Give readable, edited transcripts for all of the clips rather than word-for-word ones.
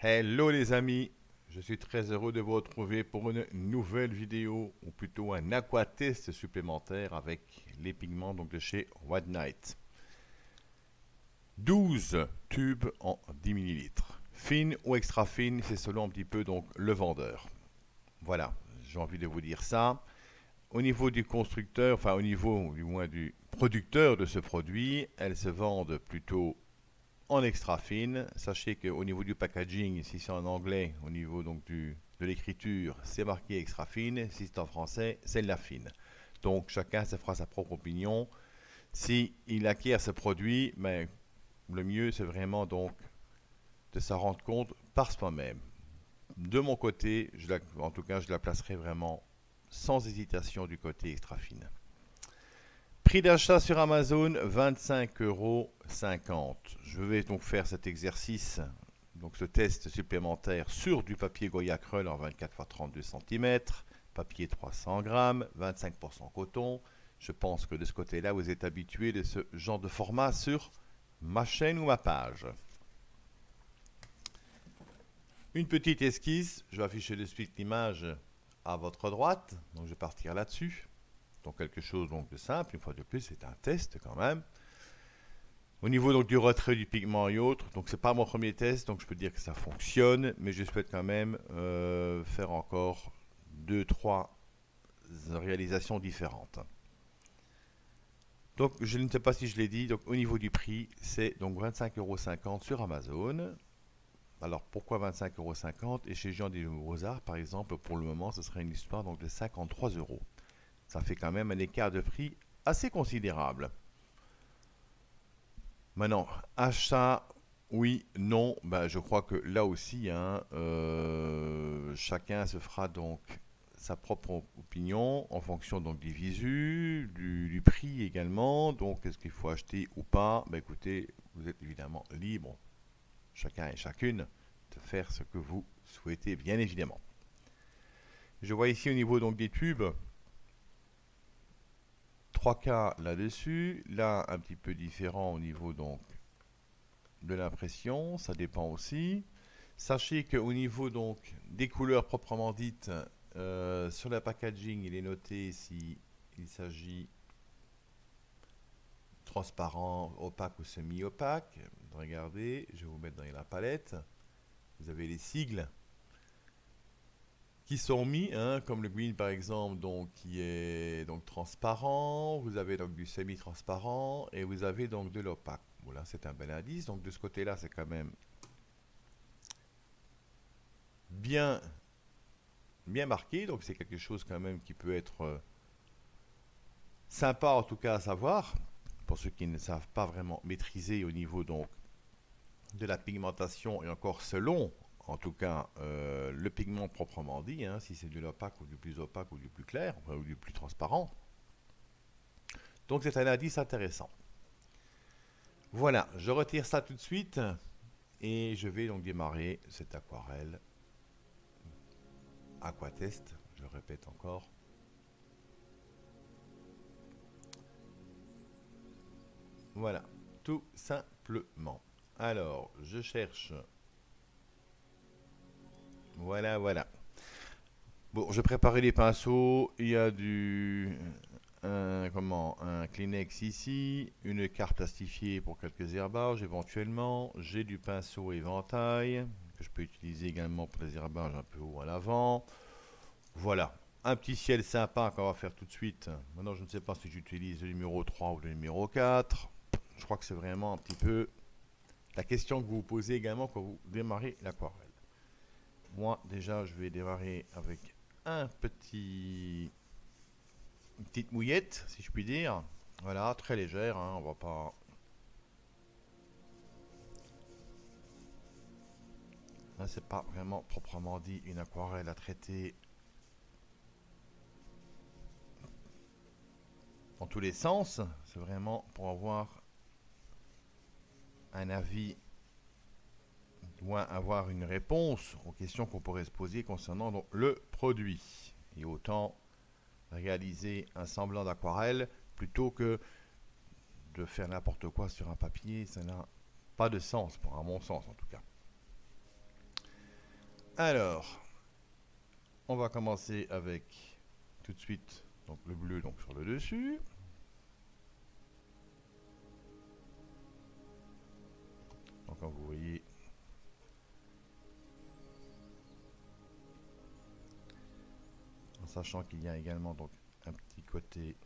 Hello les amis, je suis très heureux de vous retrouver pour une nouvelle vidéo, ou plutôt un aquatest supplémentaire avec les pigments donc de chez White Knight. 12 tubes en 10 millilitres. Fine ou extra fine, c'est selon un petit peu donc le vendeur. Voilà, j'ai envie de vous dire ça. Au niveau du constructeur, enfin au niveau du moins du producteur de ce produit, elles se vendent plutôt en extra fine. Sachez qu'au niveau du packaging, si c'est en anglais, au niveau donc de l'écriture, c'est marqué extra fine. Si c'est en français, c'est la fine. Donc chacun se fera sa propre opinion. Si il acquiert ce produit, mais le mieux c'est vraiment donc de s'en rendre compte par soi-même. De mon côté, en tout cas, je la placerai vraiment sans hésitation du côté extra fine. Prix d'achat sur Amazon, 25,50 €. Je vais donc faire cet exercice, donc ce test supplémentaire sur du papier Goya Crull en 24 x 32 cm, papier 300 grammes, 25% coton. Je pense que de ce côté-là, vous êtes habitué de ce genre de format sur ma chaîne ou ma page. Une petite esquisse, je vais afficher de suite l'image à votre droite, donc je vais partir là-dessus. Donc quelque chose donc de simple, une fois de plus, c'est un test quand même. Au niveau donc du retrait du pigment et autres, donc c'est pas mon premier test, donc je peux dire que ça fonctionne, mais je souhaite quand même faire encore 2-3 réalisations différentes. Donc je ne sais pas si je l'ai dit, donc au niveau du prix, c'est donc 25,50 € sur Amazon. Alors pourquoi 25,50 € et chez Jean des Beaux-Arts par exemple, pour le moment, ce serait une histoire donc de 53 €. Ça fait quand même un écart de prix assez considérable. Maintenant, achat, oui, non, ben, je crois que là aussi, hein, chacun se fera donc sa propre opinion en fonction donc du visu, du prix également. Donc, est-ce qu'il faut acheter ou pas? Ben, écoutez, vous êtes évidemment libre, chacun et chacune, de faire ce que vous souhaitez, bien évidemment. Je vois ici au niveau donc des tubes, 3 cas là-dessus, là un petit peu différent au niveau donc de l'impression, ça dépend aussi. Sachez qu'au niveau donc des couleurs proprement dites, sur la packaging, il est noté si il s'agit transparent, opaque ou semi-opaque. Regardez, je vais vous mettre dans la palette. Vous avez les sigles qui sont mis, hein, comme le green par exemple, donc qui est donc transparent. Vous avez donc du semi-transparent et vous avez donc de l'opaque. Voilà, c'est un bel indice. Donc de ce côté-là, c'est quand même bien bien marqué. Donc c'est quelque chose quand même qui peut être sympa en tout cas à savoir pour ceux qui ne savent pas vraiment maîtriser au niveau donc de la pigmentation et encore selon en tout cas le pigment proprement dit, hein, si c'est de l'opaque ou du plus opaque ou du plus clair enfin, ou du plus transparent. Donc c'est un indice intéressant. Voilà, je retire ça tout de suite et je vais donc démarrer cette aquarelle aquatest, je le répète encore. Voilà, tout simplement. Alors, je cherche. Voilà, voilà. Bon, je préparais les pinceaux. Il y a un Kleenex ici, une carte plastifiée pour quelques herbages éventuellement. J'ai du pinceau éventail que je peux utiliser également pour les herbages un peu haut à l'avant. Voilà, un petit ciel sympa qu'on va faire tout de suite. Maintenant, je ne sais pas si j'utilise le numéro 3 ou le numéro 4. Je crois que c'est vraiment un petit peu la question que vous vous posez également quand vous démarrez l'aquarelle. Moi, déjà, je vais démarrer avec une petite mouillette, si je puis dire. Voilà, très légère, hein, on va pas. Là, c'est pas vraiment proprement dit une aquarelle à traiter dans tous les sens. C'est vraiment pour avoir un avis, ou avoir une réponse aux questions qu'on pourrait se poser concernant donc, le produit. Et autant réaliser un semblant d'aquarelle plutôt que de faire n'importe quoi sur un papier, ça n'a pas de sens, à mon sens en tout cas. Alors, on va commencer avec tout de suite donc le bleu donc sur le dessus. Donc comme vous voyez, en sachant qu'il y a également donc un petit côté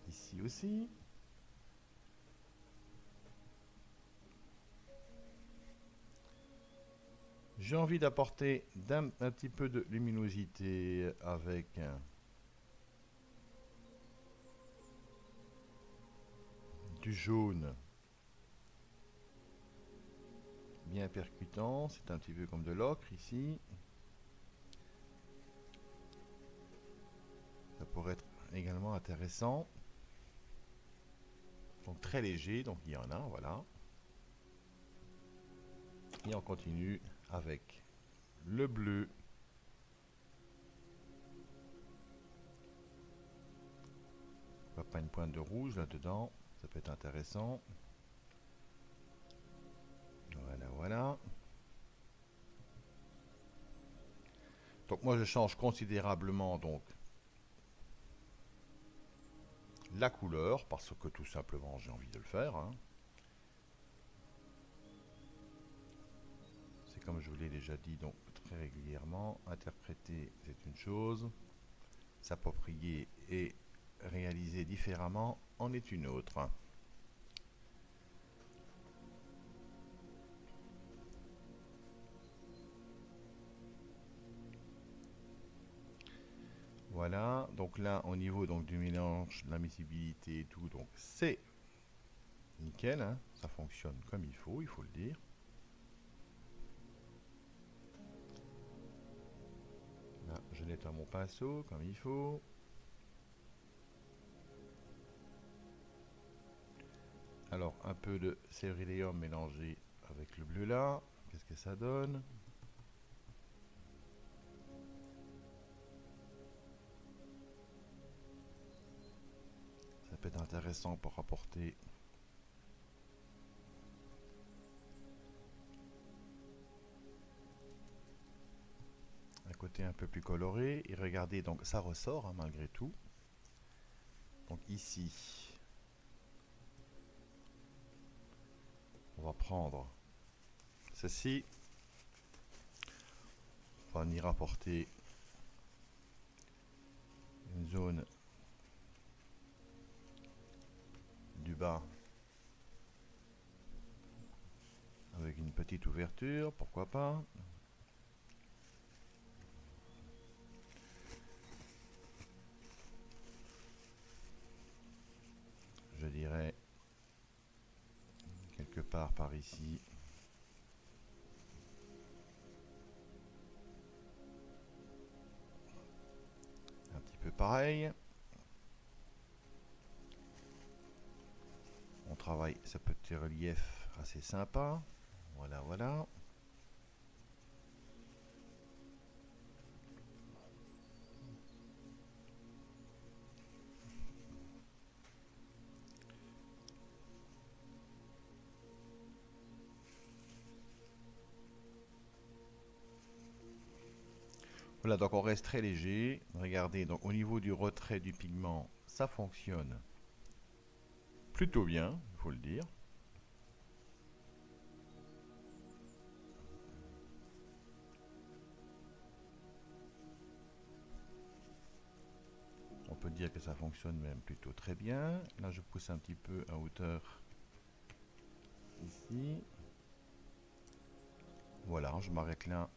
ici aussi. J'ai envie d'apporter un petit peu de luminosité avec du jaune bien percutant. C'est un petit peu comme de l'ocre ici. Ça pourrait être également intéressant. Donc très léger, donc il y en a, voilà. Et on continue avec le bleu. Pas une pointe de rouge là-dedans, ça peut être intéressant. Voilà, voilà. Donc moi je change considérablement donc la couleur parce que tout simplement j'ai envie de le faire. Hein. C'est comme je vous l'ai déjà dit donc très régulièrement, interpréter c'est une chose, s'approprier et réaliser différemment en est une autre. Voilà, donc là au niveau donc du mélange, la miscibilité et tout, donc c'est nickel, hein, ça fonctionne comme il faut le dire. Là, je nettoie mon pinceau comme il faut. Alors un peu de céruléum mélangé avec le bleu là, qu'est-ce que ça donne? Ça peut être intéressant pour apporter un côté un peu plus coloré. Et regardez, donc ça ressort hein, malgré tout. Donc ici, on va prendre ceci. On va venir apporter une zone du bas avec une petite ouverture, pourquoi pas. Je dirais quelque part par ici. Un petit peu pareil. On travaille ce petit relief assez sympa. Voilà, voilà. Voilà, donc on reste très léger. Regardez, donc au niveau du retrait du pigment, ça fonctionne plutôt bien, il faut le dire. On peut dire que ça fonctionne même plutôt très bien. Là, je pousse un petit peu à hauteur ici. Voilà, je m'arrête là.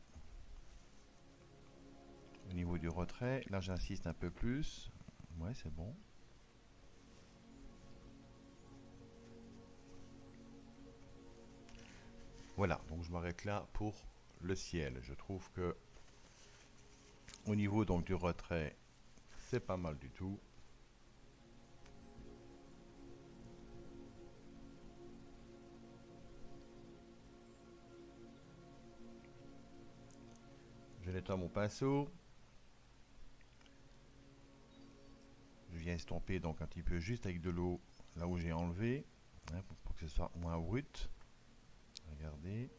Au niveau du retrait, là j'insiste un peu plus. Ouais, c'est bon. Voilà, donc je m'arrête là pour le ciel. Je trouve que au niveau donc du retrait, c'est pas mal du tout. Je nettoie mon pinceau. Je viens estomper donc un petit peu juste avec de l'eau là où j'ai enlevé, hein, pour que ce soit moins brut. Regardez. Regardez.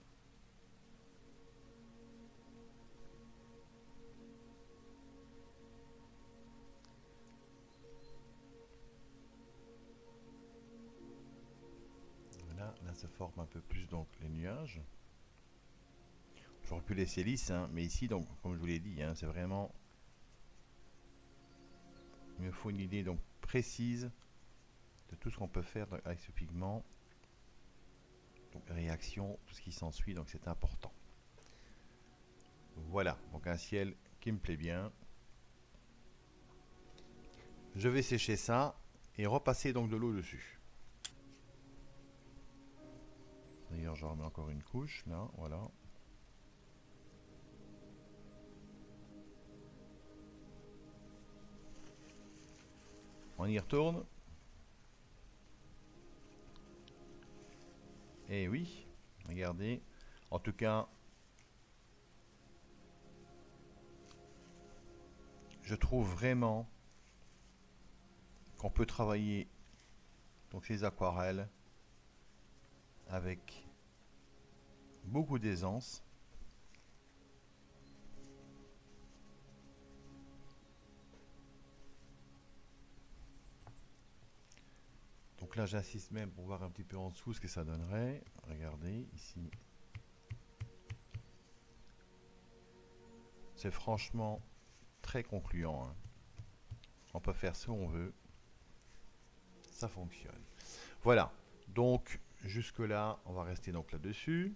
Voilà, là se forment un peu plus donc les nuages. J'aurais pu laisser lisse, hein, mais ici, donc, comme je vous l'ai dit, hein, c'est vraiment... Il me faut une idée donc précise de tout ce qu'on peut faire avec ce pigment. Donc réaction, tout ce qui s'ensuit, donc c'est important. Voilà, donc un ciel qui me plaît bien. Je vais sécher ça et repasser donc de l'eau dessus. D'ailleurs, j'en remets encore une couche, là, voilà. On y retourne. Et oui, regardez. En tout cas, je trouve vraiment qu'on peut travailler donc ces aquarelles avec beaucoup d'aisance. Donc là, j'insiste même pour voir un petit peu en dessous ce que ça donnerait. Regardez, ici. C'est franchement très concluant, hein. On peut faire ce qu'on veut. Ça fonctionne. Voilà. Donc, jusque-là, on va rester donc là-dessus.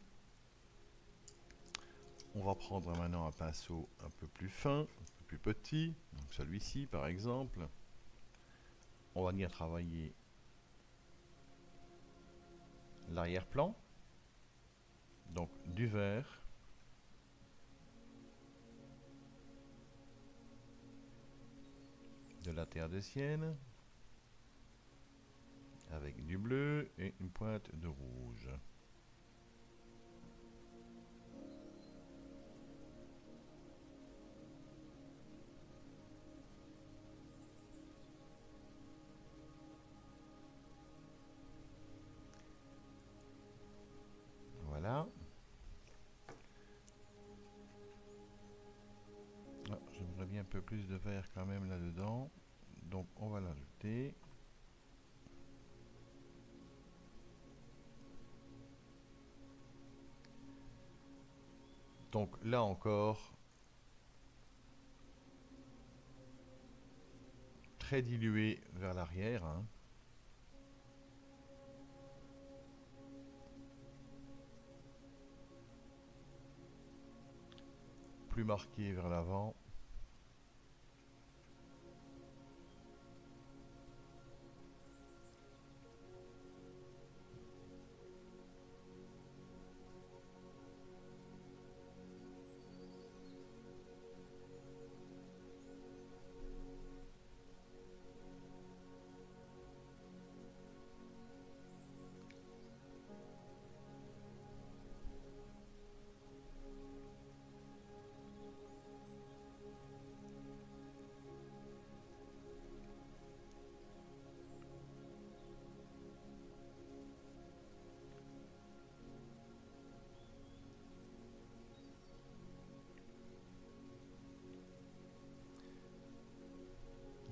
On va prendre maintenant un pinceau un peu plus fin, un peu plus petit. Donc celui-ci, par exemple. On va venir travailler l'arrière-plan. Donc, du vert. De la terre de sienne. Avec du bleu et une pointe de rouge. Voilà. Ah, j'aimerais bien un peu plus de vert quand même là-dedans. Donc on va l'ajouter. Donc là encore, très dilué vers l'arrière, hein. Plus marqué vers l'avant.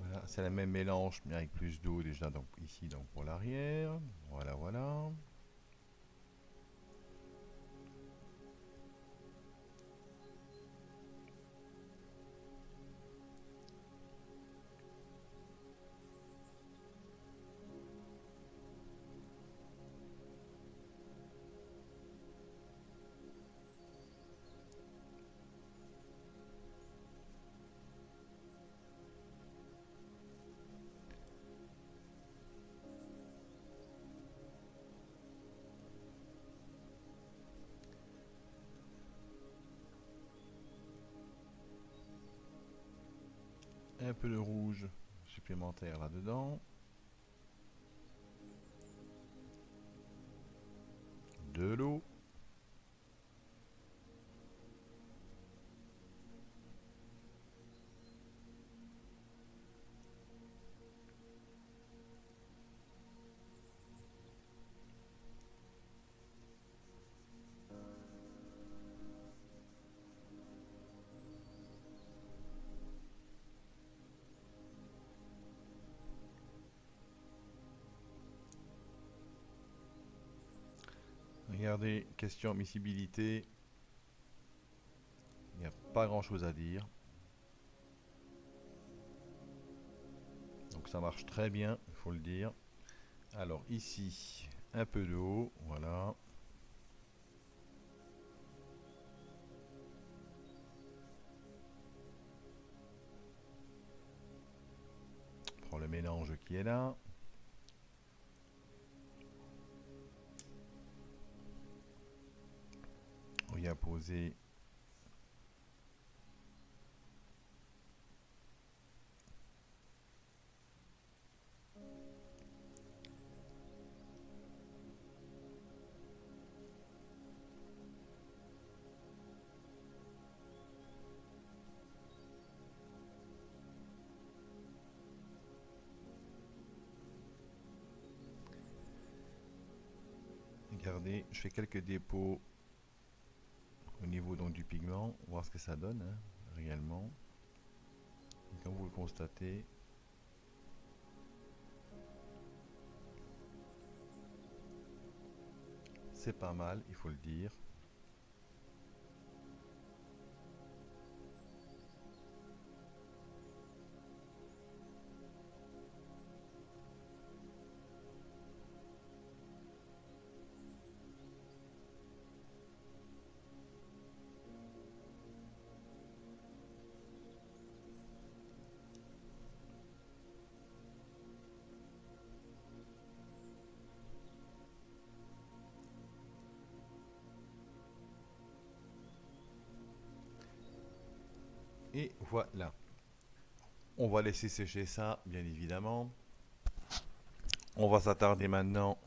Voilà, c'est le même mélange mais avec plus d'eau déjà donc ici donc pour l'arrière. Voilà, voilà. Un peu de rouge supplémentaire là-dedans. De l'eau. Regardez, question miscibilité. Il n'y a pas grand chose à dire. Donc ça marche très bien, il faut le dire. Alors ici, un peu d'eau, voilà. On prend le mélange qui est là. On vient poser regardez, je fais quelques dépôts au niveau donc du pigment, voir ce que ça donne hein, réellement. Et comme vous le constatez, c'est pas mal, il faut le dire. Et voilà. On va laisser sécher ça, bien évidemment. On va s'attarder maintenant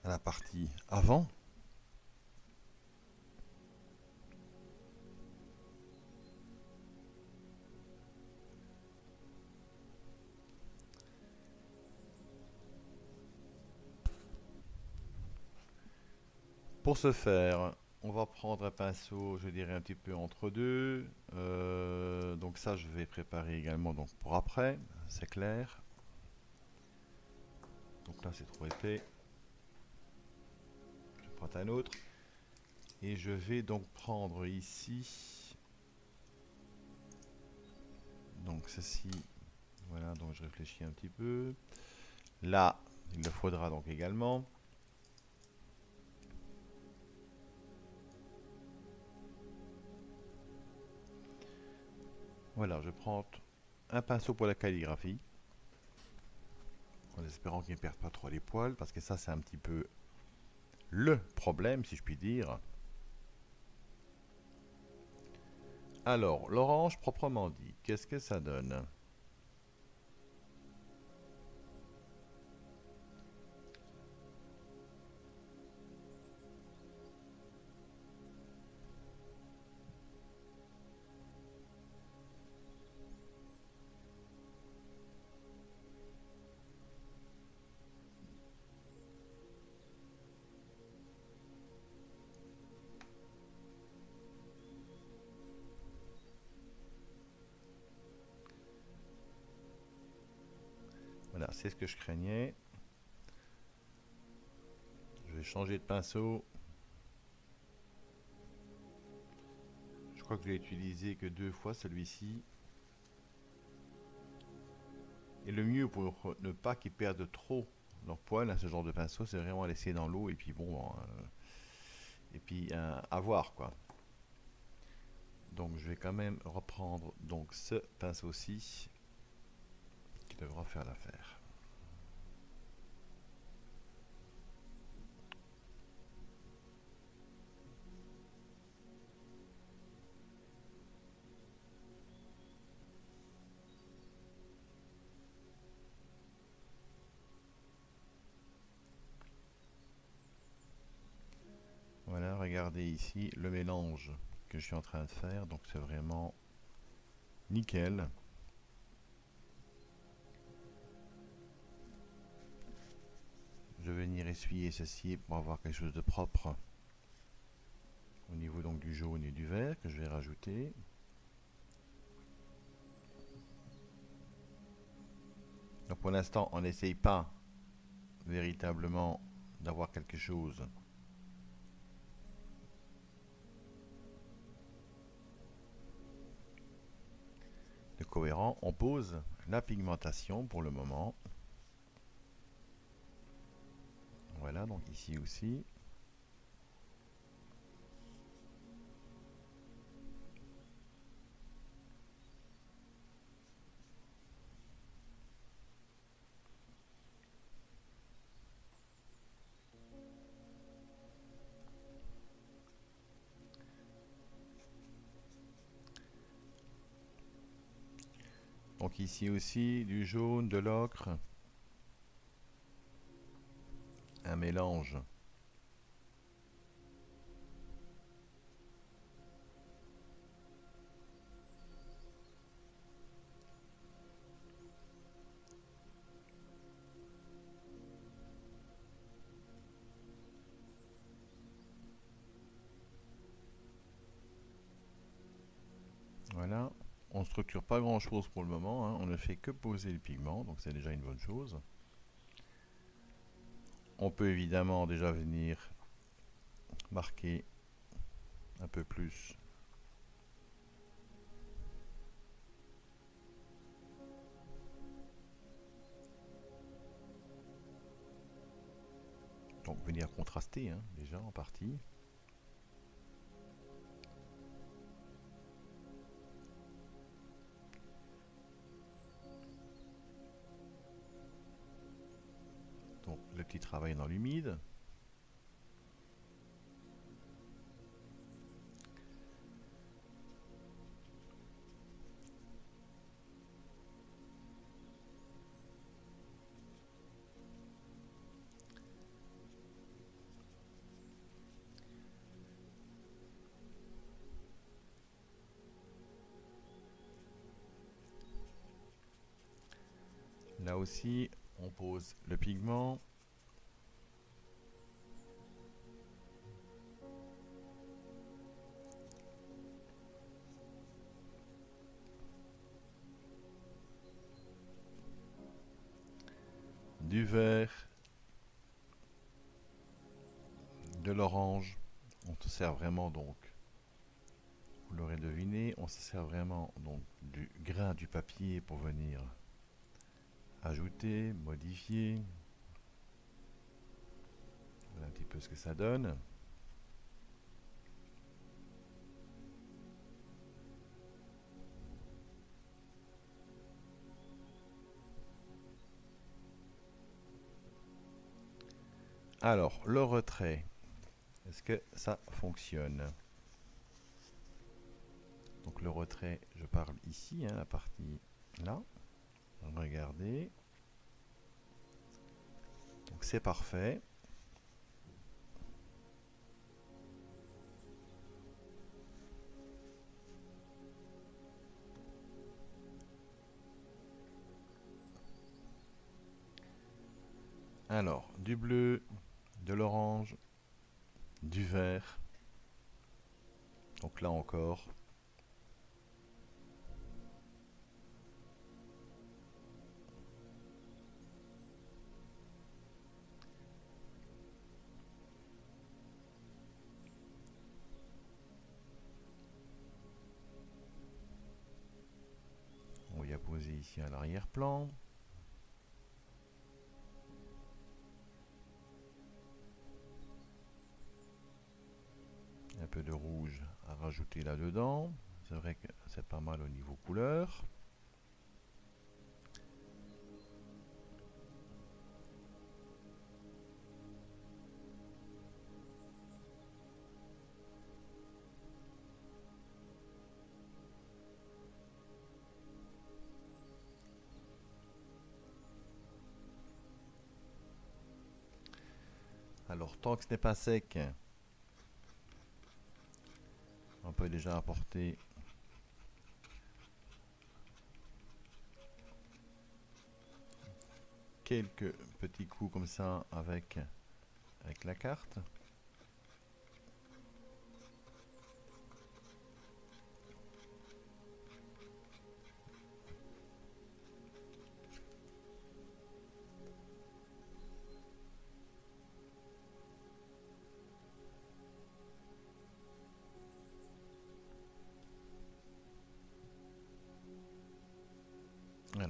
à la partie avant. Pour ce faire, on va prendre un pinceau, je dirais un petit peu entre deux. Donc ça, je vais préparer également donc pour après, c'est clair. Donc là, c'est trop épais. Je prends un autre. Et je vais donc prendre ici. Donc ceci. Voilà, donc je réfléchis un petit peu. Là, il le faudra donc également. Voilà, je prends un pinceau pour la calligraphie. En espérant qu'il ne perde pas trop les poils, parce que ça, c'est un petit peu le problème, si je puis dire. Alors, l'orange proprement dit, qu'est-ce que ça donne? Voilà, c'est ce que je craignais. Je vais changer de pinceau. Je crois que je l'ai utilisé que 2 fois celui-ci. Et le mieux pour ne pas qu'ils perdent trop leur poil à ce genre de pinceau, c'est vraiment laisser dans l'eau et puis bon, et puis à voir quoi. Donc je vais quand même reprendre donc ce pinceau-ci qui devra faire l'affaire. Voilà, regardez ici le mélange que je suis en train de faire, donc c'est vraiment nickel. Je vais venir essuyer ceci pour avoir quelque chose de propre au niveau donc du jaune et du vert que je vais rajouter. Donc pour l'instant, on n'essaye pas véritablement d'avoir quelque chose cohérent, on pose la pigmentation pour le moment. Voilà, donc ici aussi. Donc ici aussi, du jaune, de l'ocre, un mélange. Voilà, on ne structure pas grand chose pour le moment, hein. On ne fait que poser le pigment, donc c'est déjà une bonne chose. On peut évidemment déjà venir marquer un peu plus. Donc venir contraster, hein, déjà en partie. Donc le petit travail dans l'humide. Là aussi, on pose le pigment. Du vert, de l'orange. On se sert vraiment donc, vous l'aurez deviné, on se sert vraiment donc du grain du papier pour venir ajouter, modifier. Voilà un petit peu ce que ça donne. Alors, le retrait, est-ce que ça fonctionne? Donc le retrait, je parle ici, hein, la partie là. Regardez. Donc c'est parfait. Alors, du bleu, de l'orange, du vert. Donc là encore. On va y poser ici à l'arrière-plan. Un peu de rouge à rajouter là-dedans. C'est vrai que c'est pas mal au niveau couleur. Alors, tant que ce n'est pas sec, on peut déjà apporter quelques petits coups comme ça avec la carte.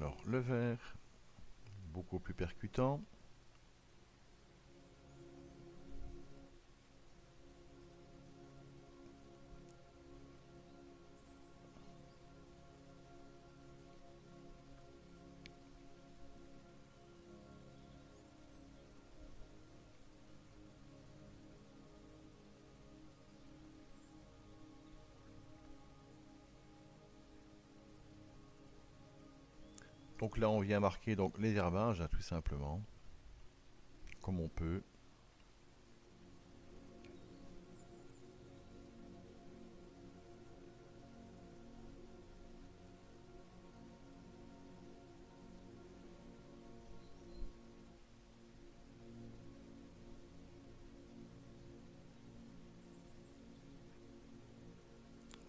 Alors le vert, beaucoup plus percutant. Donc là on vient marquer donc les herbages, hein, tout simplement, comme on peut.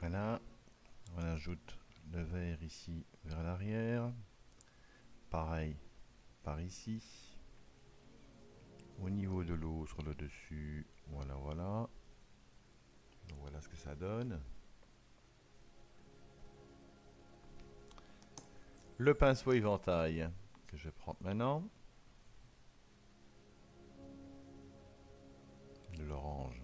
Voilà, on ajoute le vert ici vers l'arrière. Pareil par ici. Au niveau de l'eau sur le dessus, voilà, voilà. Donc voilà ce que ça donne. Le pinceau éventail que je vais prendre maintenant. De l'orange.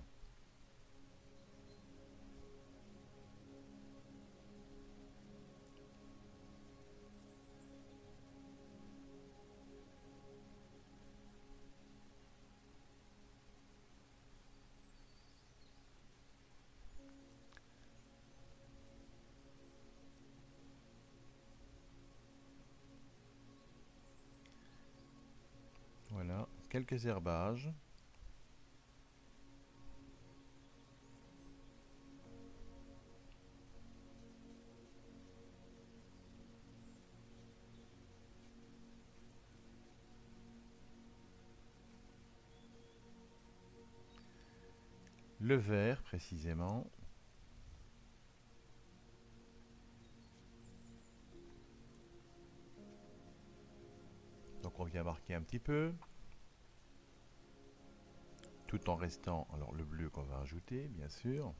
Voilà, quelques herbages. Le vert précisément. Donc on vient marquer un petit peu. Tout en restant, alors le bleu qu'on va ajouter bien sûr.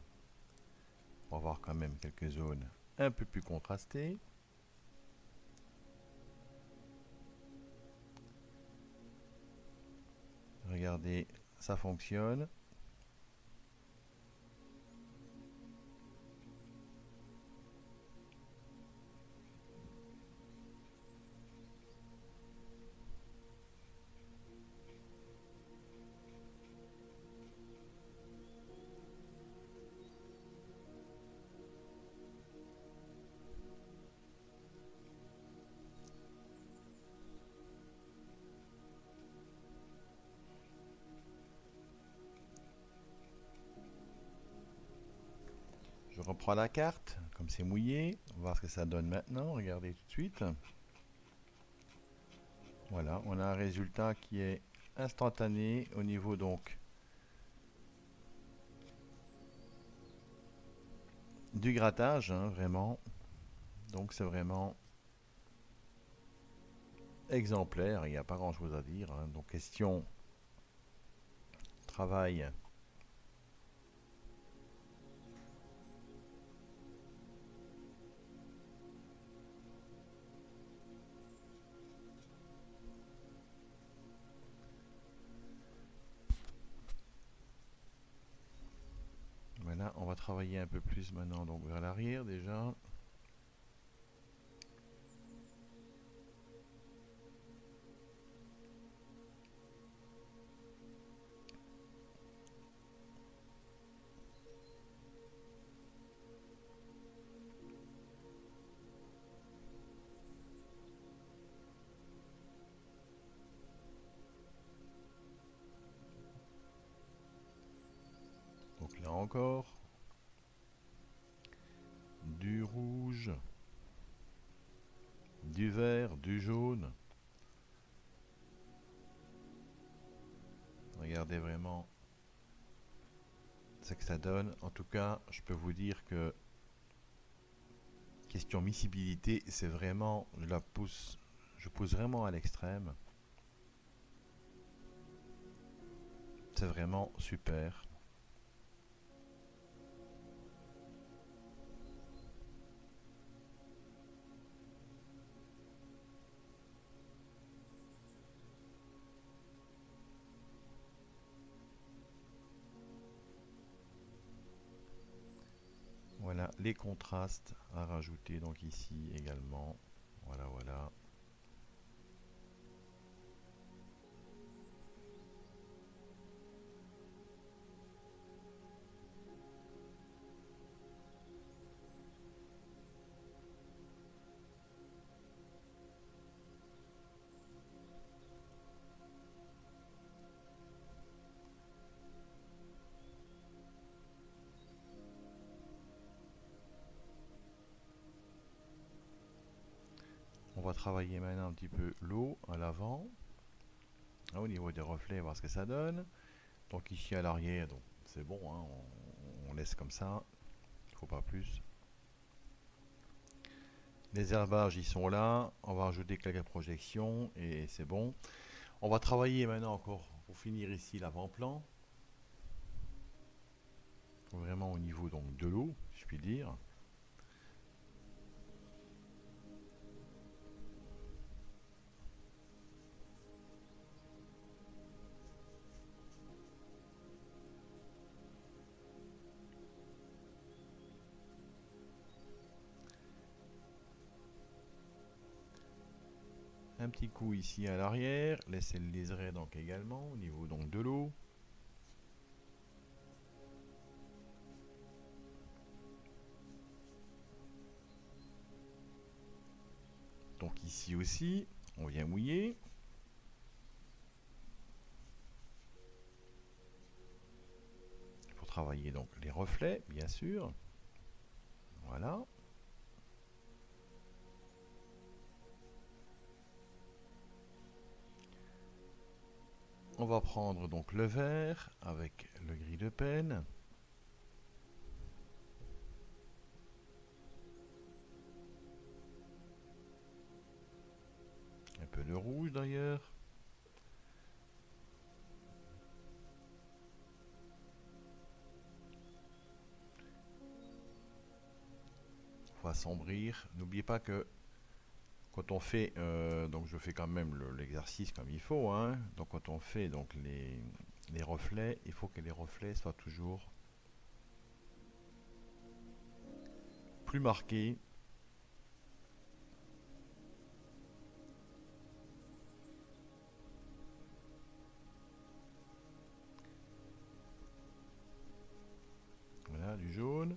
Pour avoir quand même quelques zones un peu plus contrastées. Regardez, ça fonctionne. Je reprends la carte, comme c'est mouillé. On va voir ce que ça donne maintenant. Regardez tout de suite. Voilà, on a un résultat qui est instantané au niveau donc du grattage, hein, vraiment. Donc c'est vraiment exemplaire, il n'y a pas grand chose à dire, hein. Donc question travail. Voilà, on va travailler un peu plus maintenant donc vers l'arrière déjà. Donc là encore, du rouge, du vert, du jaune. Regardez vraiment ce que ça donne. En tout cas, je peux vous dire que question miscibilité, c'est vraiment, je pousse vraiment à l'extrême. C'est vraiment super. Voilà les contrastes à rajouter donc ici également. Voilà, voilà. On va travailler maintenant un petit peu l'eau à l'avant, au niveau des reflets, voir ce que ça donne. Donc ici à l'arrière, donc c'est bon, hein, on laisse comme ça, il ne faut pas plus. Les herbages ils sont là, on va ajouter quelques projections et c'est bon. On va travailler maintenant encore pour finir ici l'avant-plan, vraiment au niveau donc de l'eau, si je puis dire. Un petit coup ici à l'arrière, laissez le liseré donc également au niveau donc de l'eau. Donc ici aussi, on vient mouiller. Pour travailler donc les reflets, bien sûr. Voilà. On va prendre donc le vert avec le gris de peine. Un peu de rouge d'ailleurs. Faut assombrir. N'oubliez pas que quand on fait, donc je fais quand même l'exercice comme il faut, hein. Donc quand on fait donc les reflets, il faut que les reflets soient toujours plus marqués. Voilà, du jaune.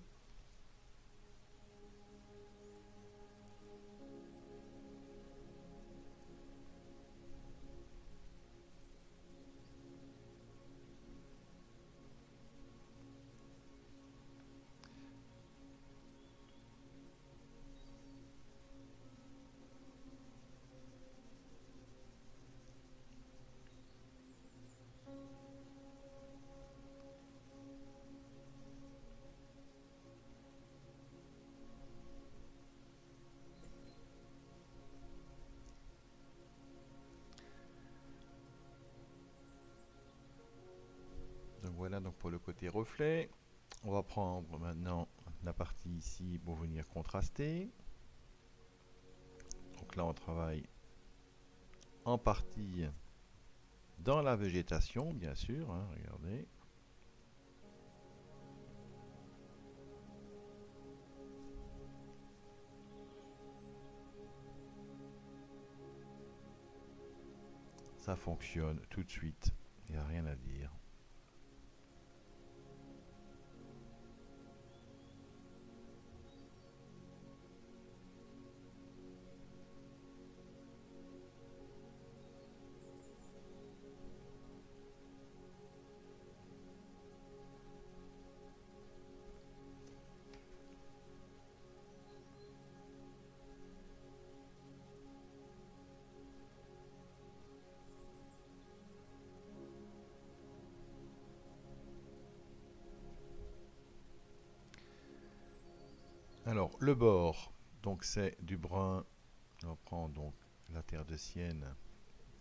Donc voilà donc pour le côté reflet. On va prendre maintenant la partie ici pour venir contraster. Donc là on travaille en partie dans la végétation, bien sûr, hein, regardez. Ça fonctionne tout de suite, il n'y a rien à dire. Alors, le bord, donc c'est du brun. On prend donc la terre de sienne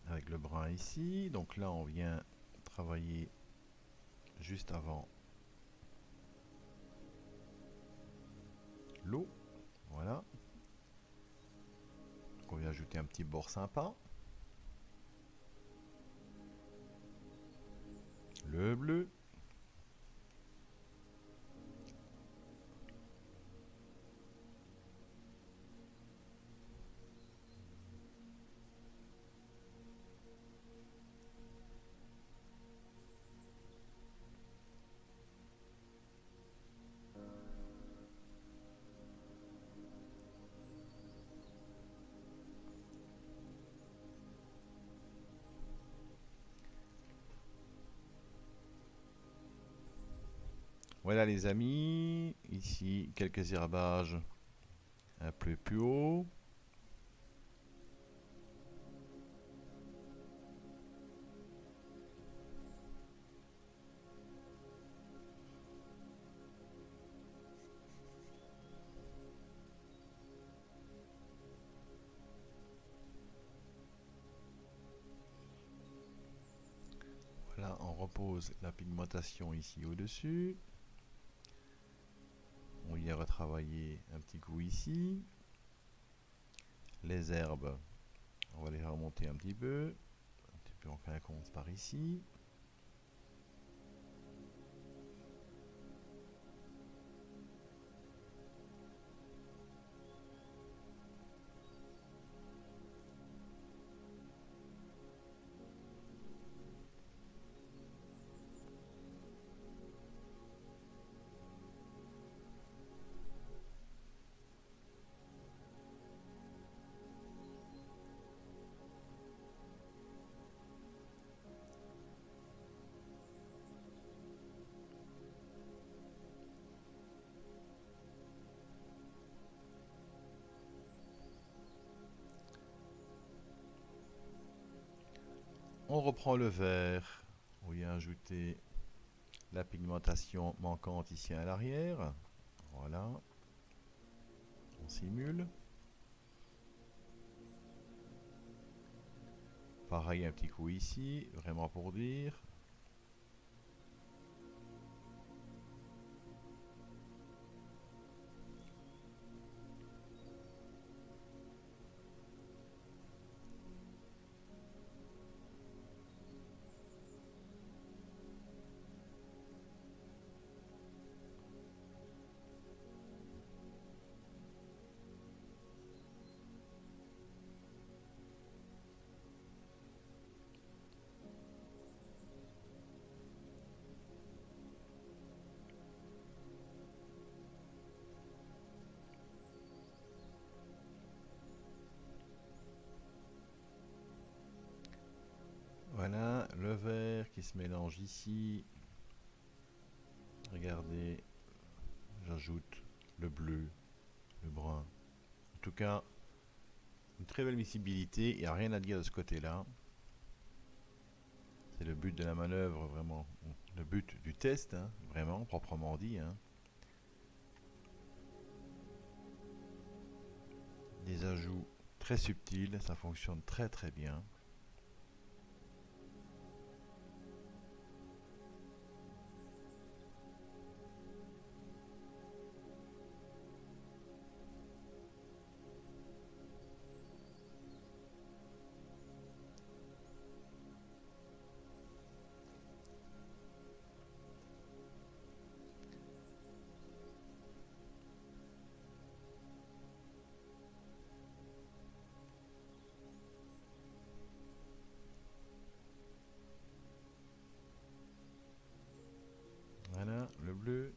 avec le brun ici. Donc là, on vient travailler juste avant l'eau. Voilà. Donc on vient ajouter un petit bord sympa. Le bleu. Voilà les amis, ici quelques herbages un peu plus haut. Voilà, on repose la pigmentation ici au-dessus. On y a retravaillé un petit coup ici. Les herbes, on va les remonter un petit peu. Un petit peu en quinconce par ici. On reprend le vert. On y a ajouté la pigmentation manquante ici à l'arrière. Voilà. On simule. Pareil, un petit coup ici, vraiment pour dire. Voilà, le vert qui se mélange ici. Regardez, j'ajoute le bleu, le brun. En tout cas, une très belle visibilité, il n'y a rien à dire de ce côté-là. C'est le but de la manœuvre, vraiment. Le but du test, hein, vraiment, proprement dit. Hein. Des ajouts très subtils, ça fonctionne très très bien. Voilà, le bleu.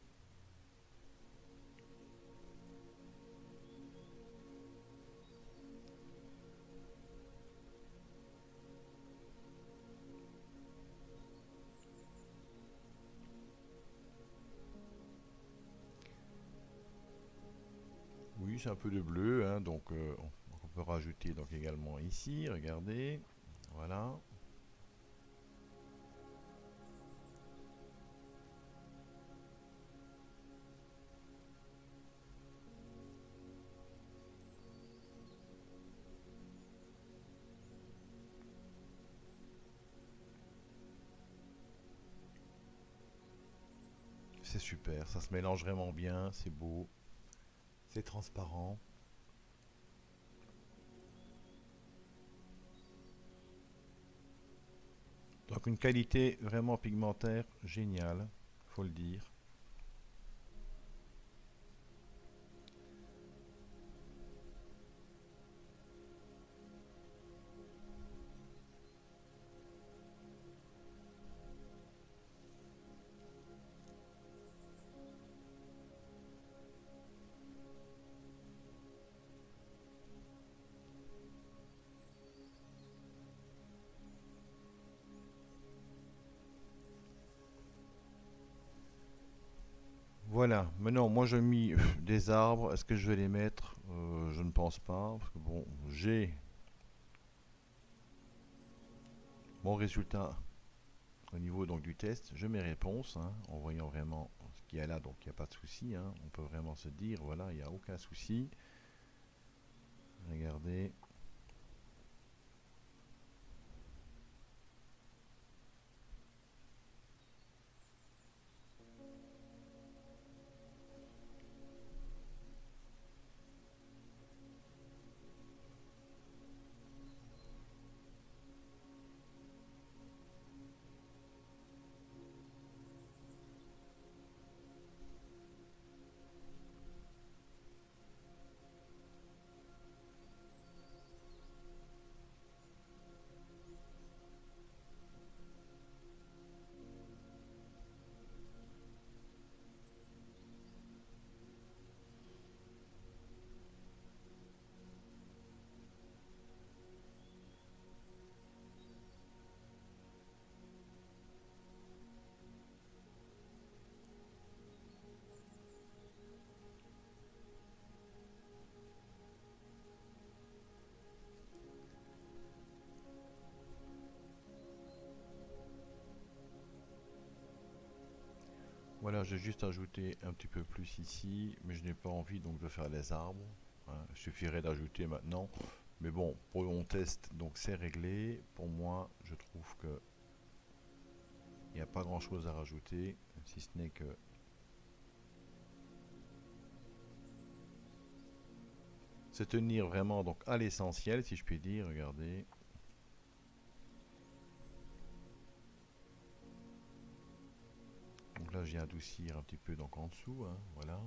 Oui, c'est un peu de bleu, hein, donc on peut rajouter donc également ici, regardez. Voilà. C'est super, ça se mélange vraiment bien, c'est beau, c'est transparent. Donc une qualité vraiment pigmentaire géniale, faut le dire. Voilà, maintenant moi j'ai mis des arbres, est-ce que je vais les mettre? Je ne pense pas, parce que bon, j'ai mon résultat au niveau donc du test, je mes réponses, hein, en voyant vraiment ce qu'il y a là, donc il n'y a pas de souci, hein, on peut vraiment se dire, voilà, il n'y a aucun souci. Regardez. Voilà, j'ai juste ajouté un petit peu plus ici, mais je n'ai pas envie donc de faire les arbres, hein. Il suffirait d'ajouter maintenant. Mais bon, pour mon test, donc c'est réglé. Pour moi, je trouve que il n'y a pas grand chose à rajouter, si ce n'est que se tenir vraiment donc à l'essentiel, si je puis dire. Regardez. Donc là, je viens adoucir un petit peu donc en dessous, hein, voilà.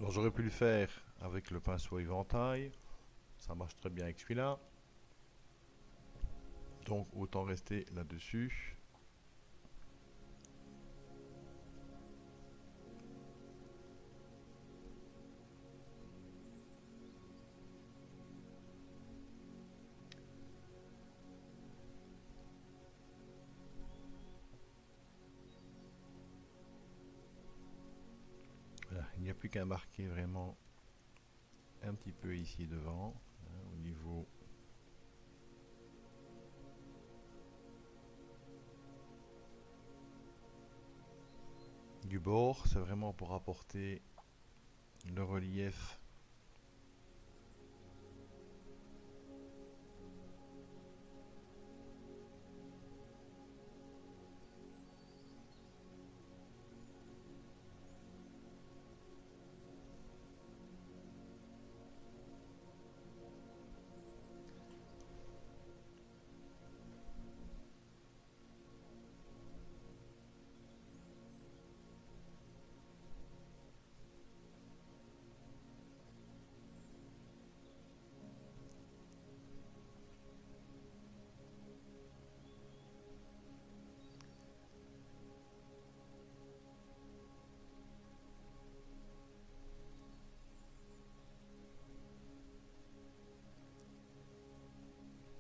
Alors j'aurais pu le faire avec le pinceau éventail, ça marche très bien avec celui-là. Donc autant rester là-dessus. Voilà, il n'y a plus qu'à marquer vraiment un petit peu ici devant, hein, au niveau du bord. C'est vraiment pour apporter le relief.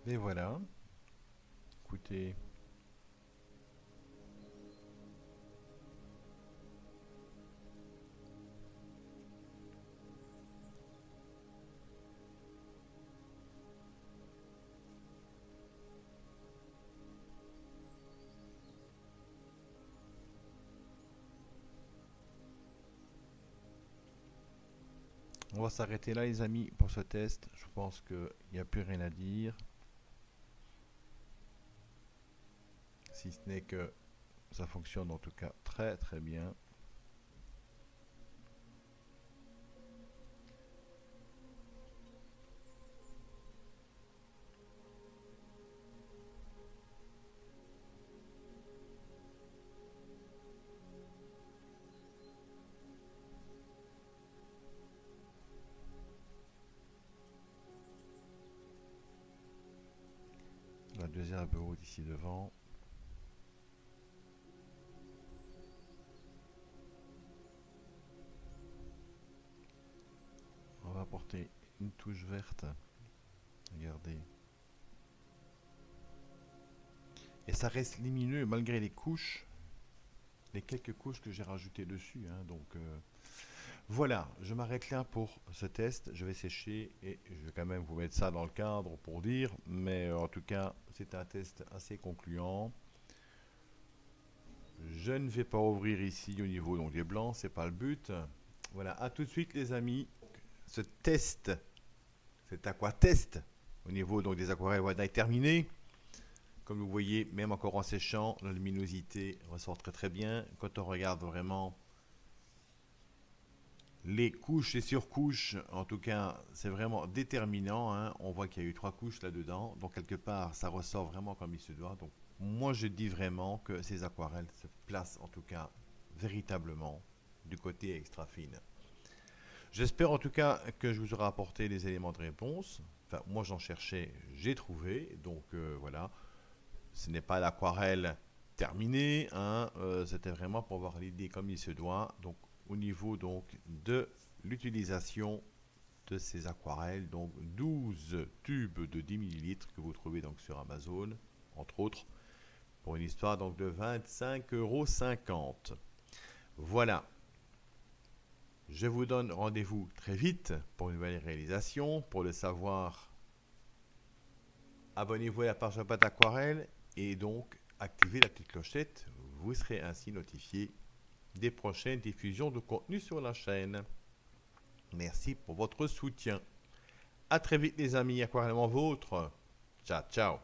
Et voilà, écoutez, on va s'arrêter là les amis pour ce test. Je pense qu'il n'y a plus rien à dire, si ce n'est que ça fonctionne en tout cas très très bien. deux herbes hautes ici devant. On va apporter une touche verte. Regardez. Et ça reste lumineux malgré les couches, les quelques couches que j'ai rajoutées dessus. Hein, donc voilà, je m'arrête là pour ce test. Je vais sécher et je vais quand même vous mettre ça dans le cadre pour dire. Mais en tout cas, c'est un test assez concluant. Je ne vais pas ouvrir ici au niveau donc, des blancs, c'est pas le but. Voilà, à tout de suite les amis. Ce test, cet aquatest au niveau donc, des aquarelles voilà, est terminé. Comme vous voyez, même encore en séchant, la luminosité ressort très très bien. Quand on regarde vraiment les couches et surcouches, en tout cas, c'est vraiment déterminant. Hein. On voit qu'il y a eu 3 couches là-dedans. Donc, quelque part, ça ressort vraiment comme il se doit. Donc, moi, je dis vraiment que ces aquarelles se placent, en tout cas, véritablement du côté extra fine. J'espère en tout cas que je vous aurai apporté les éléments de réponse. Enfin, moi, j'en cherchais, j'ai trouvé. Donc, voilà. Ce n'est pas l'aquarelle terminée, hein, c'était vraiment pour avoir l'idée comme il se doit. Donc, au niveau donc, de l'utilisation de ces aquarelles, donc 12 tubes de 10 ml que vous trouvez donc sur Amazon, entre autres, pour une histoire donc de 25,50 €. Voilà. Je vous donne rendez-vous très vite pour une nouvelle réalisation. Pour le savoir, abonnez-vous à la page Pâte Aquarelle et donc activez la petite clochette. Vous serez ainsi notifié des prochaines diffusions de contenu sur la chaîne. Merci pour votre soutien. A très vite les amis, aquarellement vôtre. Ciao, ciao.